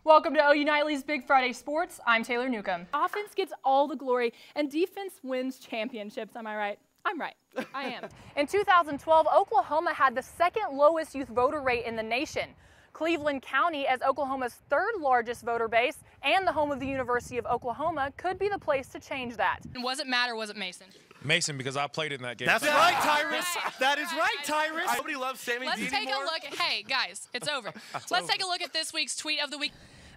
Welcome to OU Nightly's Big Friday Sports. I'm Taylor Newcomb. Offense gets all the glory and defense wins championships. Am I right? I'm right. I am. In 2012, Oklahoma had the second lowest youth voter rate in the nation. Cleveland County, as Oklahoma's third largest voter base and the home of the University of Oklahoma, could be the place to change that. And was it Matt or was it Mason? Mason, because I played in that game. That's right, Tyrus. That is right, Tyrus. Nobody loves Sammy Let's D take anymore. a look. Hey, guys, it's over. Let's take a look at this week's tweet of the week.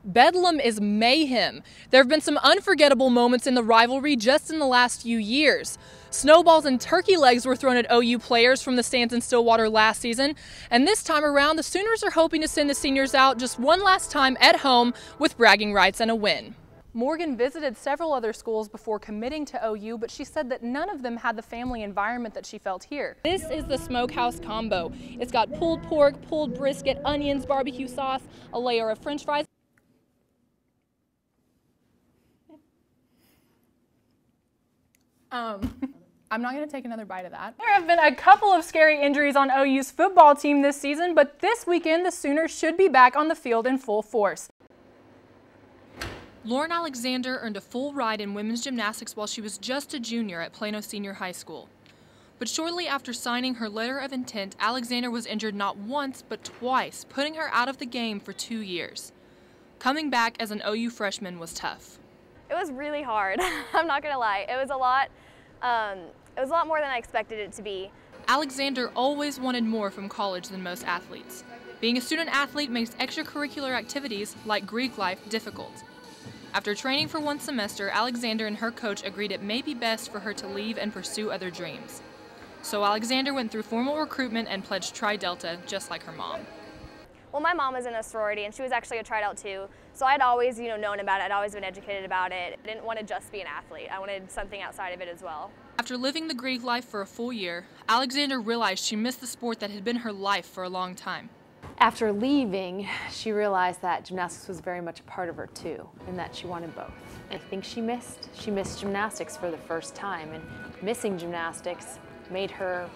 Bedlam is mayhem. There have been some unforgettable moments in the rivalry just in the last few years. Snowballs and turkey legs were thrown at OU players from the stands in Stillwater last season, and this time around the Sooners are hoping to send the seniors out just one last time at home with bragging rights and a win. Morgan visited several other schools before committing to OU, but she said that none of them had the family environment that she felt here. This is the Smokehouse Combo. It's got pulled pork, pulled brisket, onions, barbecue sauce, a layer of French fries. I'm not going to take another bite of that. There have been a couple of scary injuries on OU's football team this season, but this weekend the Sooners should be back on the field in full force. Lauren Alexander earned a full ride in women's gymnastics while she was just a junior at Plano Senior High School. But shortly after signing her letter of intent, Alexander was injured not once but twice, putting her out of the game for 2 years. Coming back as an OU freshman was tough. It was really hard. I'm not gonna lie. It was a lot. It was a lot more than I expected it to be. Alexander always wanted more from college than most athletes. Being a student athlete makes extracurricular activities like Greek life difficult. After training for 1 semester, Alexander and her coach agreed it may be best for her to leave and pursue other dreams. So Alexander went through formal recruitment and pledged Tri Delta, just like her mom. Well, my mom was in a sorority and she was actually a tryout too. So I'd always, known about it. I'd always been educated about it. I didn't want to just be an athlete. I wanted something outside of it as well. After living the Greek life for a full year, Alexander realized she missed the sport that had been her life for a long time. After leaving, she realized that gymnastics was very much a part of her too, and that she wanted both. I think she missed gymnastics for the first time, and missing gymnastics made her,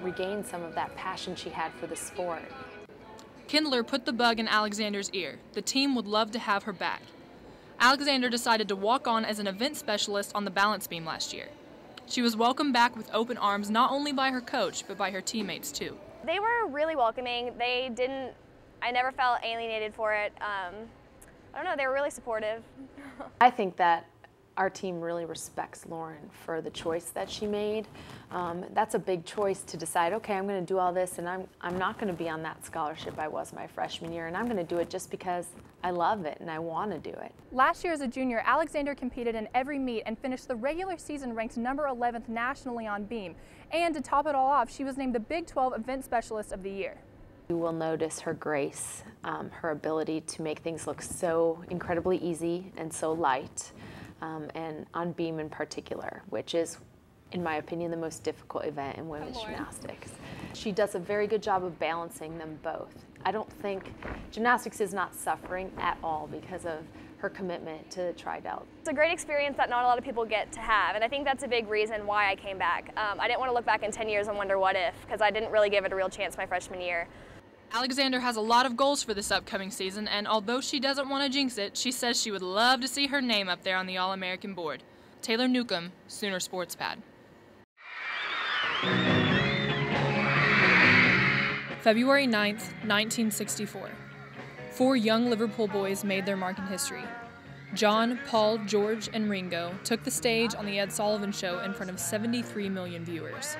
regain some of that passion she had for the sport. Kindler put the bug in Alexander's ear. The team would love to have her back. Alexander decided to walk on as an event specialist on the balance beam last year. She was welcomed back with open arms not only by her coach, but by her teammates too. They were really welcoming. I never felt alienated for it. I don't know, they were really supportive. I think that our team really respects Lauren for the choice that she made. That's a big choice to decide, okay, I'm going to do all this and I'm not going to be on that scholarship I was my freshman year, and I'm going to do it just because I love it and I want to do it. Last year as a junior, Alexander competed in every meet and finished the regular season ranked number 11th nationally on beam. And to top it all off, she was named the Big 12 Event Specialist of the Year. You will notice her grace, her ability to make things look so incredibly easy and so light. And on beam in particular, which is, in my opinion, the most difficult event in women's gymnastics. She does a very good job of balancing them both. I don't think gymnastics is not suffering at all because of her commitment to Tri Delta. It's a great experience that not a lot of people get to have, and I think that's a big reason why I came back. I didn't want to look back in 10 years and wonder what if, because I didn't really give it a real chance my freshman year. Alexander has a lot of goals for this upcoming season, and although she doesn't want to jinx it, she says she would love to see her name up there on the All-American board. Taylor Newcomb, Sooner Sports Pad. February 9th, 1964. 4 young Liverpool boys made their mark in history. John, Paul, George, and Ringo took the stage on the Ed Sullivan Show in front of 73 million viewers.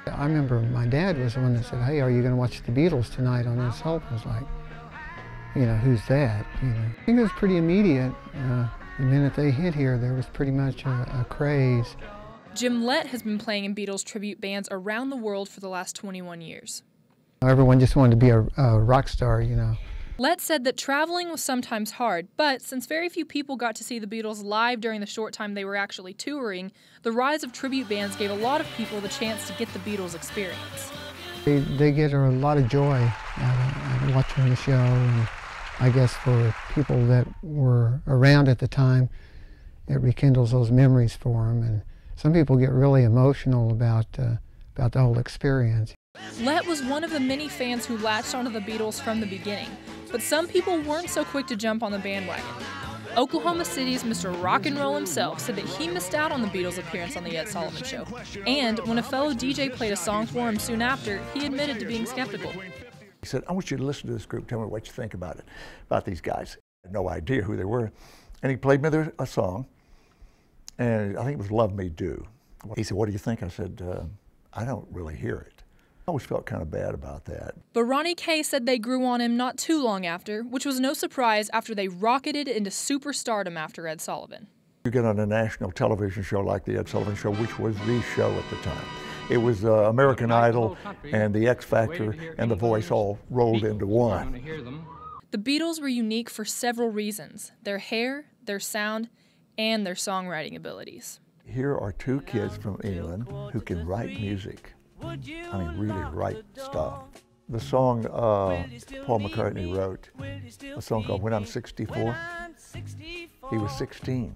I remember my dad was the one that said, "Hey, are you going to watch the Beatles tonight on Ed Sullivan?" I was like, who's that? I think it was pretty immediate. The minute they hit here, there was pretty much a craze. Jim Lett has been playing in Beatles tribute bands around the world for the last 21 years. Everyone just wanted to be a rock star, Lett said that traveling was sometimes hard, but since very few people got to see the Beatles live during the short time they were actually touring, the rise of tribute bands gave a lot of people the chance to get the Beatles experience. They get a lot of joy out of watching the show, and I guess for people that were around at the time, it rekindles those memories for them, and some people get really emotional about the whole experience. Lett was one of the many fans who latched onto the Beatles from the beginning. but some people weren't so quick to jump on the bandwagon. Oklahoma City's Mr. Rock and Roll himself said that he missed out on the Beatles' appearance on The Ed Sullivan Show. And when a fellow DJ played a song for him soon after, he admitted to being skeptical. He said, I want you to listen to this group, tell me what you think about it, about these guys. I had no idea who they were. And he played me a song, and I think it was Love Me Do. He said, what do you think? I said, I don't really hear it. I always felt kind of bad about that. But Ronnie K said they grew on him not too long after, which was no surprise after they rocketed into superstardom after Ed Sullivan. You get on a national television show like The Ed Sullivan Show, which was the show at the time. It was American Idol and The X Factor and The Voice all rolled into one. The Beatles were unique for several reasons: their hair, their sound, and their songwriting abilities. Here are two kids from England who can write music. I mean, really write stuff. The song Paul McCartney wrote, a song called When I'm 64, he was 16.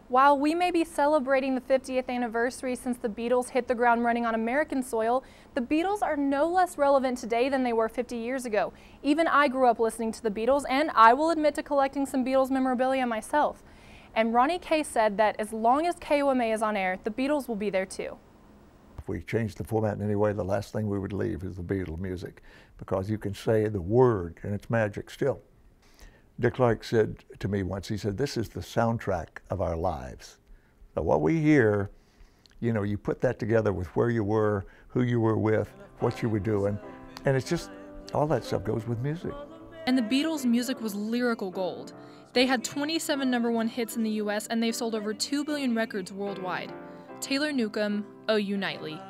While we may be celebrating the 50th anniversary since the Beatles hit the ground running on American soil, the Beatles are no less relevant today than they were 50 years ago. Even I grew up listening to the Beatles, and I will admit to collecting some Beatles memorabilia myself. And Ronnie K said that as long as KOMA is on air, the Beatles will be there too. If we change the format in any way, the last thing we would leave is the Beatles music, because you can say the word and it's magic still. Dick Clark said to me once, he said, this is the soundtrack of our lives. So what we hear, you know, you put that together with where you were, who you were with, what you were doing, and it's just, all that stuff goes with music. And the Beatles' music was lyrical gold. They had 27 #1 hits in the US, and they've sold over 2 billion records worldwide. Taylor Newcomb, OU Nightly.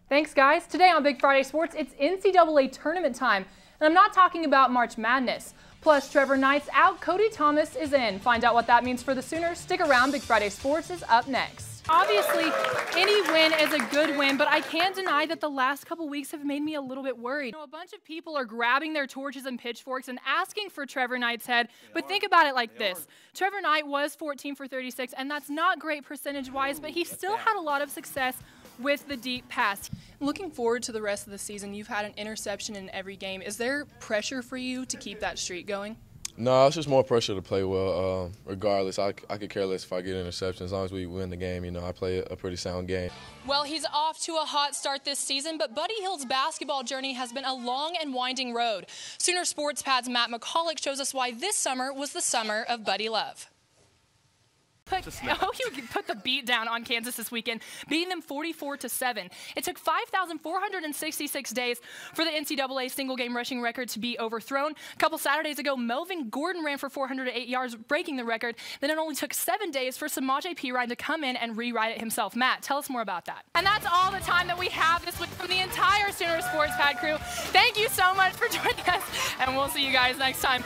Thanks, guys. Today on Big Friday Sports, it's NCAA tournament time, and I'm not talking about March Madness. Plus, Trevor Knight's out, Cody Thomas is in. Find out what that means for the Sooners. Stick around, Big Friday Sports is up next. Obviously, any win is a good win, but I can't deny that the last couple weeks have made me a little bit worried. You know, a bunch of people are grabbing their torches and pitchforks and asking for Trevor Knight's head, but think about it like this. Trevor Knight was 14 for 36, and that's not great percentage-wise, but he still had a lot of success with the deep pass. Looking forward to the rest of the season, you've had an interception in every game. Is there pressure for you to keep that streak going? No, it's just more pressure to play well. Regardless, I could care less if I get an interception. As long as we win the game, you know, I play a pretty sound game. Well, he's off to a hot start this season, but Buddy Hield's basketball journey has been a long and winding road. Sooner Sports Pad's Matt McCulloch shows us why this summer was the summer of Buddy Love. OU put the beat down on Kansas this weekend, beating them 44-7. It took 5,466 days for the NCAA single-game rushing record to be overthrown. A couple Saturdays ago, Melvin Gordon ran for 408 yards, breaking the record. Then it only took 7 days for Samaje Perine to come in and rewrite it himself. Matt, tell us more about that. And that's all the time that we have this week from the entire Sooner Sports Pad crew. Thank you so much for joining us, and we'll see you guys next time.